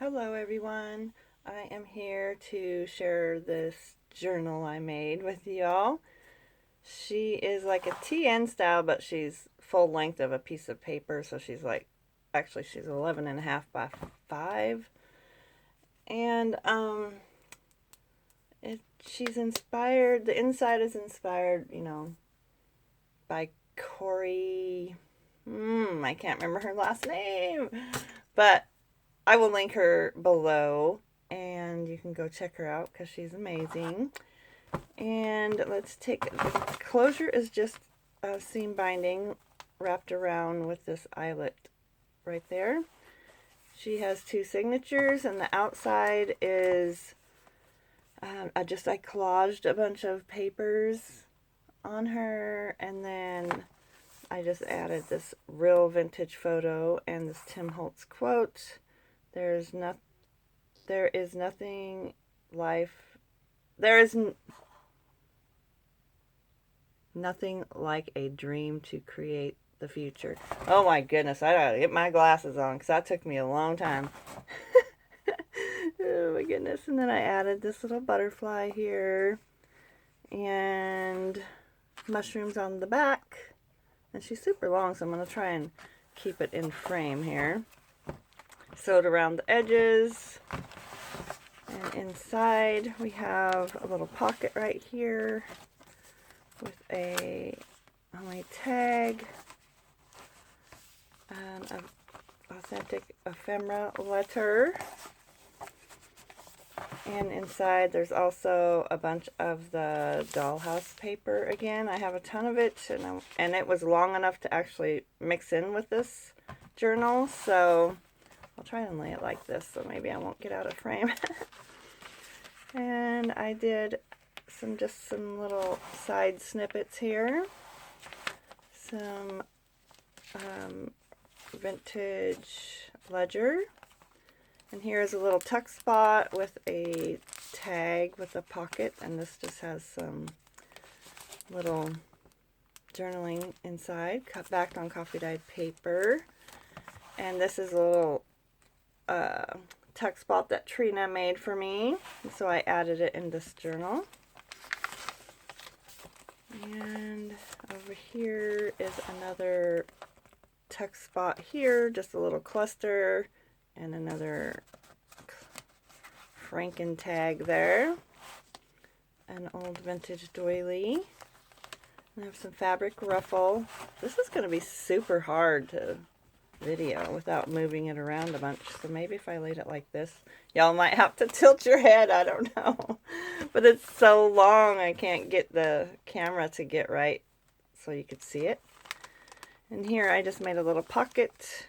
Hello everyone. I am here to share this journal I made with y'all. She is like a TN style, but she's full length of a piece of paper, so she's 11 and a half by 5. And she's inspired, the inside is inspired, by Cori, I can't remember her last name, but I will link her below and you can go check her out because she's amazing. And the closure is just a seam binding wrapped around with this eyelet right there. She has 2 signatures, and the outside is I collaged a bunch of papers on her, and then I just added this real vintage photo and this Tim Holtz quote. There is nothing life. There is nothing like a dream to create the future. Oh my goodness, I gotta get my glasses on because that took me a long time. Oh my goodness. And then I added this little butterfly here and mushrooms on the back. And she's super long, so I'm going to try and keep it in frame here. Sewed around the edges. And inside we have a little pocket right here with a homemade tag and an authentic ephemera letter. And inside there's also a bunch of the dollhouse paper again. I have a ton of it, and it was long enough to actually mix in with this journal, so I'll try and lay it like this so maybe I won't get out of frame. And I did some little side snippets here. Some vintage ledger. And here is a little tuck spot with a tag with a pocket, and this just has some little journaling inside, cut back on coffee dyed paper. And this is a little tuck spot that Trina made for me, so I added it in this journal. And over here is another tuck spot here, just a little cluster, and another Franken tag there. An old vintage doily. I have some fabric ruffle. This is going to be super hard to video without moving it around a bunch, so maybe if I laid it like this, y'all might have to tilt your head, I don't know. But it's so long I can't get the camera to get right so you could see it. And here I just made a little pocket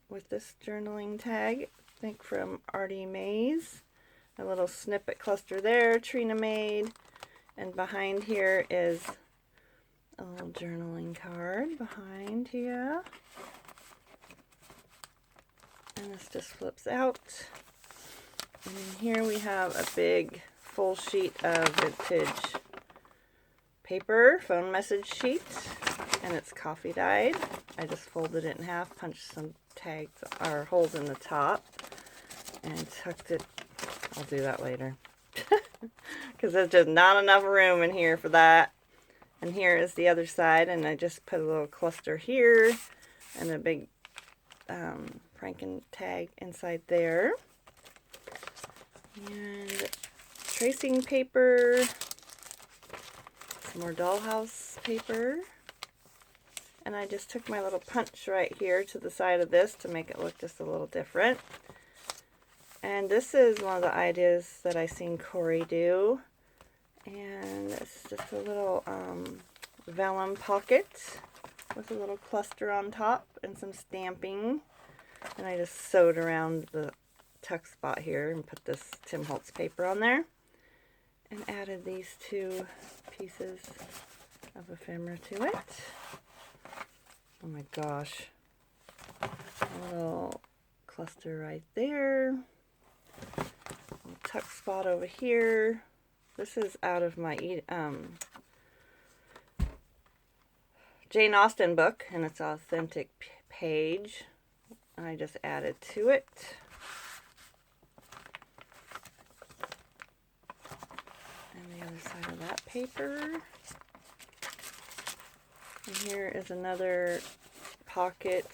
with this journaling tag, I think from Artie Mays. A little snippet cluster there Trina made. And behind here is a little journaling card behind here. And this just flips out. And in here we have a big full sheet of vintage paper, phone message sheet, and it's coffee dyed. I just folded it in half, punched some tags or holes in the top, and tucked it. I'll do that later because there's just not enough room in here for that. And here is the other side, and I just put a little cluster here and a big Franken tag inside there. And tracing paper, some more dollhouse paper. And I just took my little punch right here to the side of this to make it look just a little different. And this is one of the ideas that I seen Cori do. And it's just a little vellum pocket with a little cluster on top and some stamping. And I just sewed around the tuck spot here and put this Tim Holtz paper on there. And added these 2 pieces of ephemera to it. Oh my gosh. A little cluster right there. A tuck spot over here. This is out of my Jane Austen book, and it's authentic page. I just added to it. And the other side of that paper. And here is another pocket,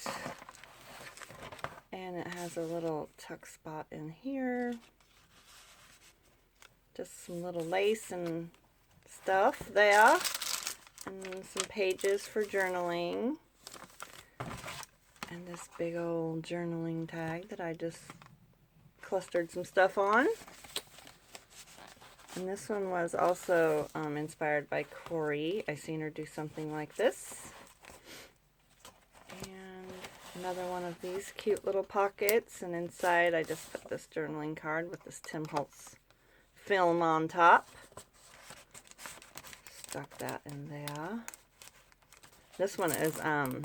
and it has a little tuck spot in here. Just some little lace and stuff there, and some pages for journaling, and this big old journaling tag that I just clustered some stuff on. And this one was also inspired by Cori. I seen her do something like this. And another one of these cute little pockets, and inside I just put this journaling card with this Tim Holtz film on top. Stuck that in there. This one is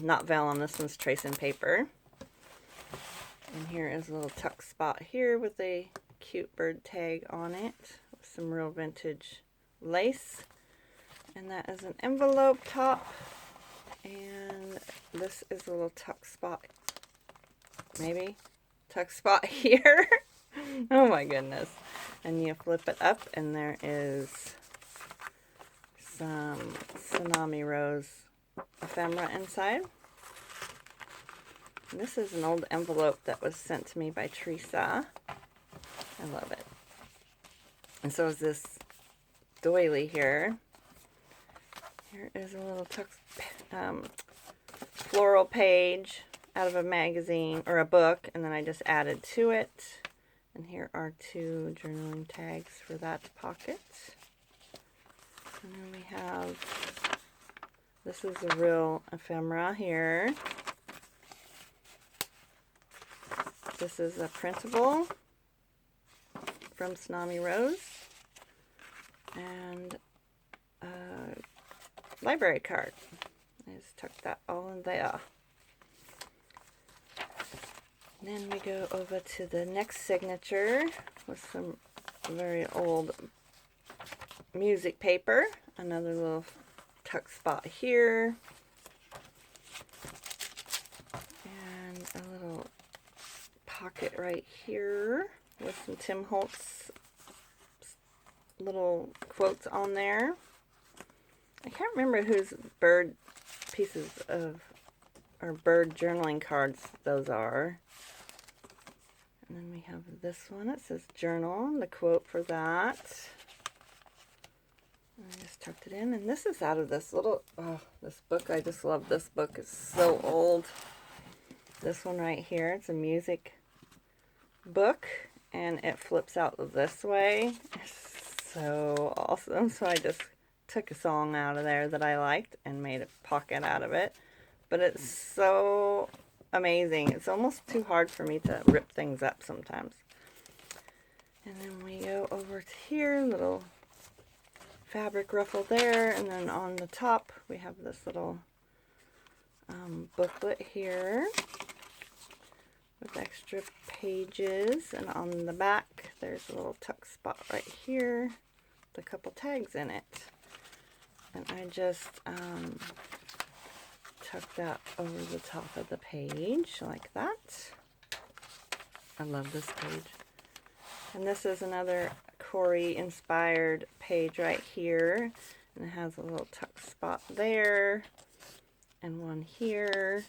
not vellum, this one's tracing paper. And here is a little tuck spot here with a cute bird tag on it, with some real vintage lace. And that is an envelope top. And this is a little tuck spot, maybe tuck spot here. Oh my goodness. And you flip it up and there is some Tsunami Rose ephemera inside. And this is an old envelope that was sent to me by Teresa. I love it. And so is this doily here. Here is a little tuck floral page out of a magazine or a book, and then I just added to it. And here are two journaling tags for that pocket. And then we have, this is a real ephemera here. This is a printable from Tsunami Rose. And a library card. I just tuck that all in there. And then we go over to the next signature with some very old music paper. Another little tuck spot here. And a little pocket right here with some Tim Holtz little quotes on there. I can't remember whose bird pieces of, or bird journaling cards those are. And then we have this one. It says journal, the quote for that. And I just tucked it in. And this is out of this little, oh, this book. I just love this book. It's so old. This one right here. It's a music book. And it flips out this way. It's so awesome. So I just took a song out of there that I liked and made a pocket out of it. But it's so amazing. It's almost too hard for me to rip things up sometimes. And then we go over to here, little fabric ruffle there, and then on the top we have this little booklet here with extra pages, and on the back there's a little tuck spot right here with a couple tags in it. And I just tuck that over the top of the page like that. I love this page. And this is another Cori inspired page right here. And it has a little tuck spot there and one here.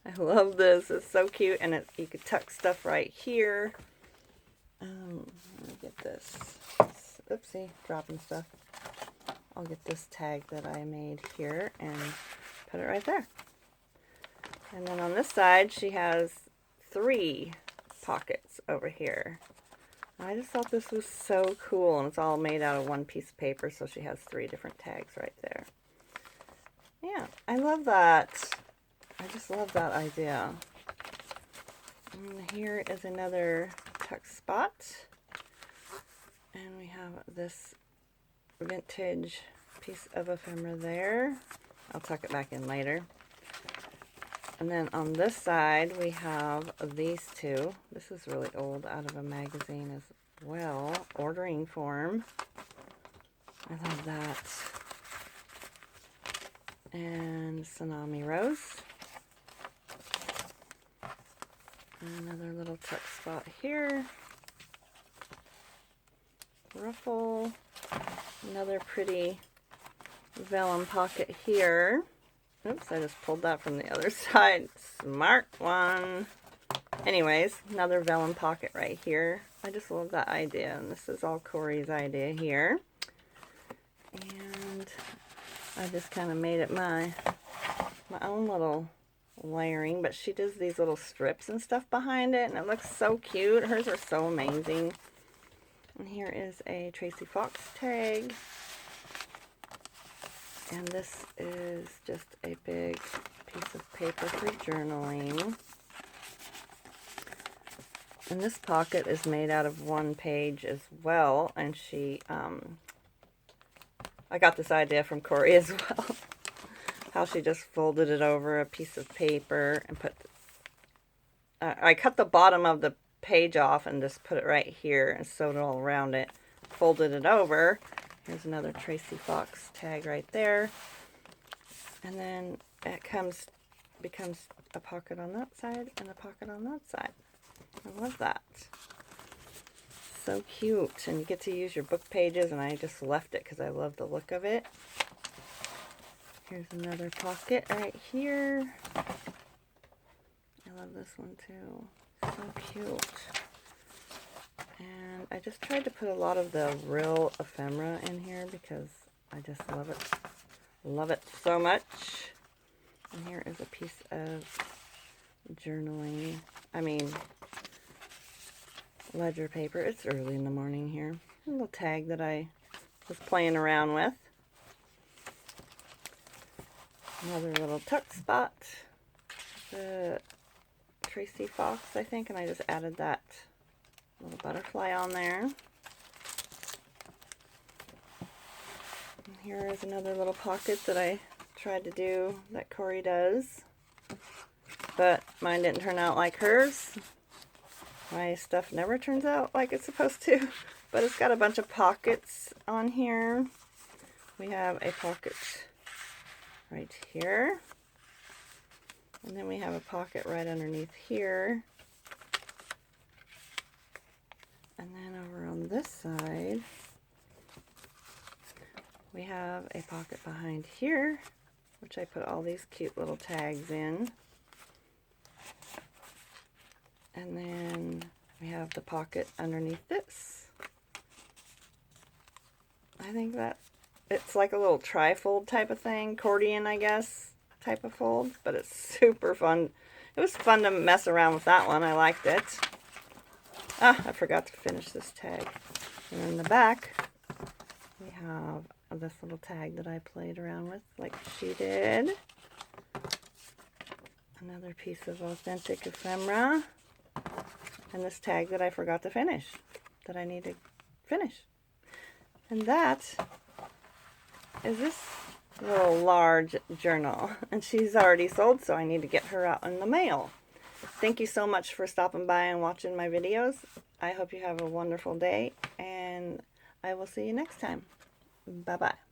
I love this. It's so cute. And you could tuck stuff right here. Let me get this. Oopsie, dropping stuff. I'll get this tag that I made here and put it right there. And then on this side, she has 3 pockets over here. I just thought this was so cool, and it's all made out of one piece of paper, so she has 3 different tags right there. Yeah, I love that. I just love that idea. And here is another tuck spot. And we have this vintage piece of ephemera there. I'll tuck it back in later. And then on this side we have these 2. This is really old, out of a magazine as well. Ordering form. I love that. And Tsunami Rose. Another little tuck spot here. ruffle. Another pretty vellum pocket here. Oops, I just pulled that from the other side. Smart one. Anyways, another vellum pocket right here. I just love that idea, and this is all Cori's idea here. And I just kind of made it my own little layering, but she does these little strips and stuff behind it, and it looks so cute. Hers are so amazing. And here is a Tracy Fox tag. And this is just a big piece of paper for journaling. And this pocket is made out of one page as well. And she, I got this idea from Cori as well. How she just folded it over a piece of paper and put, I cut the bottom of the page off and just put it right here and sewed it all around it. Folded it over. Here's another Tracy Fox tag right there. And then it becomes a pocket on that side and a pocket on that side. I love that. So cute. And you get to use your book pages, and I just left it because I love the look of it. Here's another pocket right here. I love this one too. So cute. And I just tried to put a lot of the real ephemera in here because I just love it. Love it so much. And here is a piece of journaling. Ledger paper. It's early in the morning here. A little tag that I was playing around with. Another little tuck spot. The Tracy Fox, I think, and I just added that little butterfly on there. And here is another little pocket that I tried to do that Cori does, but mine didn't turn out like hers. My stuff never turns out like it's supposed to, but it's got a bunch of pockets on here. We have a pocket right here, and then we have a pocket right underneath here. And then over on this side, we have a pocket behind here, which I put all these cute little tags in. And then we have the pocket underneath this. I think that it's like a little tri-fold type of thing, accordion, I guess, type of fold, but it's super fun. It was fun to mess around with that one. I liked it. Ah, I forgot to finish this tag. And in the back, we have this little tag that I played around with like she did. Another piece of authentic ephemera. And this tag that I forgot to finish, that I need to finish. And that is this little large journal. And she's already sold, so I need to get her out in the mail. Thank you so much for stopping by and watching my videos. I hope you have a wonderful day, and I will see you next time. Bye-bye.